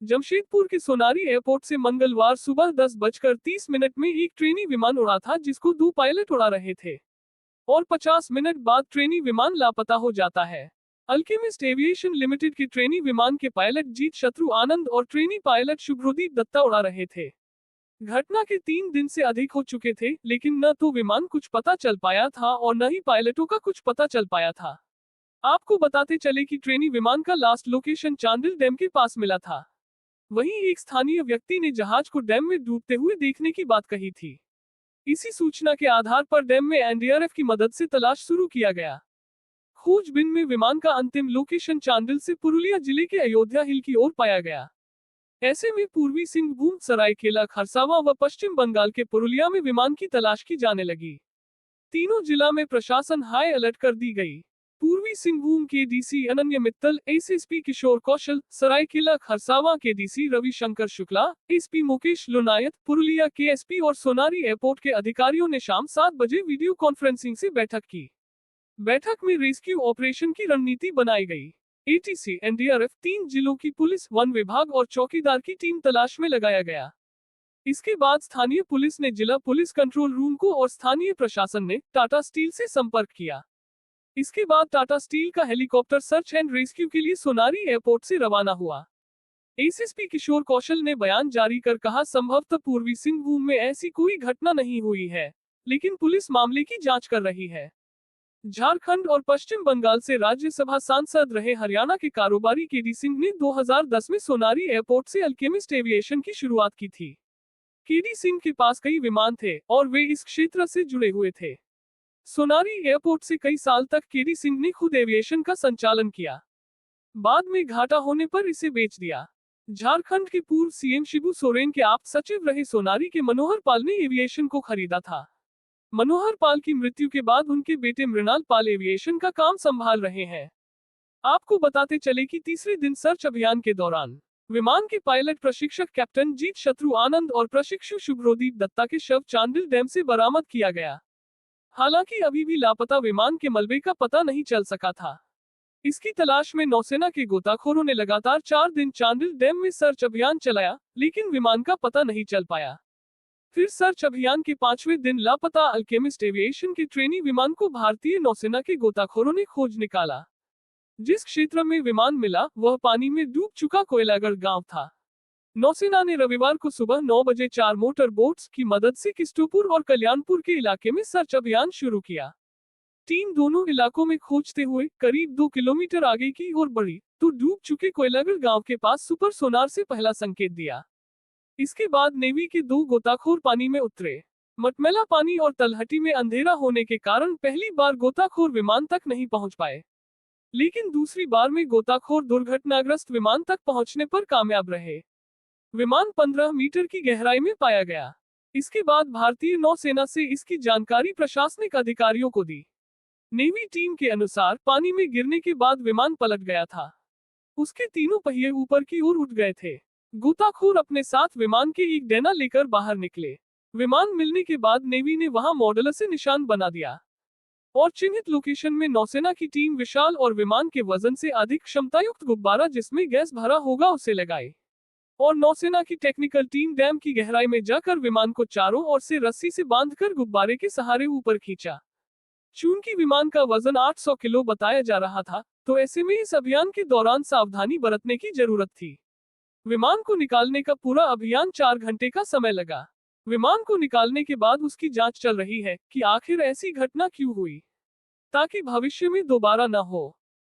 जमशेदपुर के सोनारी एयरपोर्ट से मंगलवार सुबह 10:30 में एक ट्रेनी विमान उड़ा था जिसको 2 पायलट उड़ा रहे थे और 50 मिनट बाद ट्रेनी विमान लापता हो जाता है। अल्केमिस्ट एविएशन लिमिटेड के ट्रेनी विमान के पायलट जीत शत्रु आनंद और ट्रेनी पायलट शुभ्रोदीप दत्ता उड़ा रहे थे। घटना के 3 दिन से अधिक हो चुके थे, लेकिन न तो विमान कुछ पता चल पाया था और न ही पायलटों का कुछ पता चल पाया था। आपको बताते चले कि ट्रेनी विमान का लास्ट लोकेशन चांडिल डैम के पास मिला था। वहीं एक स्थानीय व्यक्ति ने जहाज को डैम में डूबते हुए देखने की बात कही थी। इसी सूचना के आधार पर डैम में एनडीआरएफ की मदद से तलाश शुरू किया गया। खोजबीन में विमान का अंतिम लोकेशन चांडिल से पुरुलिया जिले के अयोध्या हिल की ओर पाया गया। ऐसे में पूर्वी सिंहभूम, सरायकेला खरसावां व पश्चिम बंगाल के पुरुलिया में विमान की तलाश की जाने लगी। तीनों जिला में प्रशासन हाई अलर्ट कर दी गई। पूर्वी सिंहभूम के डीसी अनन्य मित्तल, एसएसपी किशोर कौशल, सरायकेला खरसावां के डीसी रविशंकर शुक्ला, एसपी मुकेश लोनायत, पुरुलिया के एसपी और सोनारी एयरपोर्ट के अधिकारियों ने शाम 7 बजे वीडियो कॉन्फ्रेंसिंग से बैठक की। बैठक में रेस्क्यू ऑपरेशन की रणनीति बनाई गई। एटीसी, एनडीआरएफ, 3 जिलों की पुलिस, वन विभाग और चौकीदार की टीम तलाश में लगाया गया। इसके बाद स्थानीय पुलिस ने जिला पुलिस कंट्रोल रूम को और स्थानीय प्रशासन ने टाटा स्टील से संपर्क किया। इसके बाद टाटा स्टील का हेलीकॉप्टर सर्च एंड रेस्क्यू के लिए सोनारी एयरपोर्ट से रवाना हुआ। एसएसपी किशोर कौशल ने बयान जारी कर कहा, संभवतः पूर्वी सिंहभूम में ऐसी कोई घटना नहीं हुई है, लेकिन पुलिस मामले की जांच कर रही है। झारखंड और पश्चिम बंगाल से राज्यसभा सांसद रहे हरियाणा के कारोबारी केडी सिंह ने 2010 में सोनारी एयरपोर्ट से अल्केमिस्ट एविएशन की शुरुआत की थी। केडी सिंह के पास कई विमान थे और वे इस क्षेत्र से जुड़े हुए थे। सोनारी एयरपोर्ट से कई साल तक केडी सिंह ने खुद एविएशन का संचालन किया। बाद में घाटा होने पर इसे बेच दिया। झारखंड के पूर्व सीएम शिबू सोरेन के आप सचिव रहे सोनारी के मनोहर पाल ने एविएशन को खरीदा था। मनोहर पाल की मृत्यु के बाद उनके बेटे मृणाल पाल एविएशन का काम संभाल रहे हैं। आपको बताते चले कि तीसरे दिन सर्च अभियान के दौरान विमान के पायलट प्रशिक्षक कैप्टन जीत शत्रु आनंद और प्रशिक्षु शुभ्रोदीप दत्ता के शव चांडिल डैम से बरामद किया गया। हालांकि अभी भी लापता विमान के मलबे का पता नहीं चल सका था। इसकी तलाश में नौसेना के गोताखोरों ने लगातार 4 दिन चांडिल डैम में सर्च अभियान चलाया, लेकिन विमान का पता नहीं चल पाया। फिर सर्च अभियान के 5वें दिन लापता अल्केमिस्ट एविएशन के ट्रेनी विमान को भारतीय नौसेना के गोताखोरों ने खोज निकाला। जिस क्षेत्र में विमान मिला वह पानी में डूब चुका कोयलागढ़ गांव था। नौसेना ने रविवार को सुबह 9 बजे 4 मोटर बोट्स की मदद से किस्टोपुर और कल्याणपुर के इलाके में सर्च अभियान शुरू किया। टीम दोनों इलाकों में खोजते हुए करीब 2 किलोमीटर आगे की ओर बढ़ी तो डूब चुके कोयलागढ़ गांव के पास सुपर सोनार से पहला संकेत दिया। इसके बाद नेवी के 2 गोताखोर पानी में उतरे। मटमैला पानी और तलहटी में अंधेरा होने के कारण पहली बार गोताखोर विमान तक नहीं पहुंच पाए, लेकिन दूसरी बार में गोताखोर दुर्घटनाग्रस्त विमान तक पहुंचने पर कामयाब रहे। विमान 15 मीटर की गहराई में पाया गया। इसके बाद भारतीय नौसेना से इसकी जानकारी प्रशासनिक अधिकारियों को दी। नेवी टीम के अनुसार पानी में गिरने के बाद विमान पलट गया था। उसके तीनों पहिए ऊपर की ओर उठ गए थे। गोताखोर अपने साथ विमान के एक डैना लेकर बाहर निकले। विमान मिलने के बाद नेवी ने वहां मॉडल से निशान बना दिया और चिन्हित लोकेशन में नौसेना की टीम विशाल और विमान के वजन से अधिक क्षमतायुक्त गुब्बारा जिसमें गैस भरा होगा उसे लगाए और नौसेना की टेक्निकल टीम डैम की गहराई में जाकर विमान को चारों ओर से रस्सी से बांधकर गुब्बारे के सहारे ऊपर खींचा। चूंकि विमान का वजन 800 किलो बताया जा रहा था, तो ऐसे में इस अभियान के दौरान सावधानी बरतने की जरूरत थी। विमान को निकालने का पूरा अभियान 4 घंटे का समय लगा। विमान को निकालने के बाद उसकी जांच चल रही है कि आखिर ऐसी घटना क्यों हुई, ताकि भविष्य में दोबारा न हो।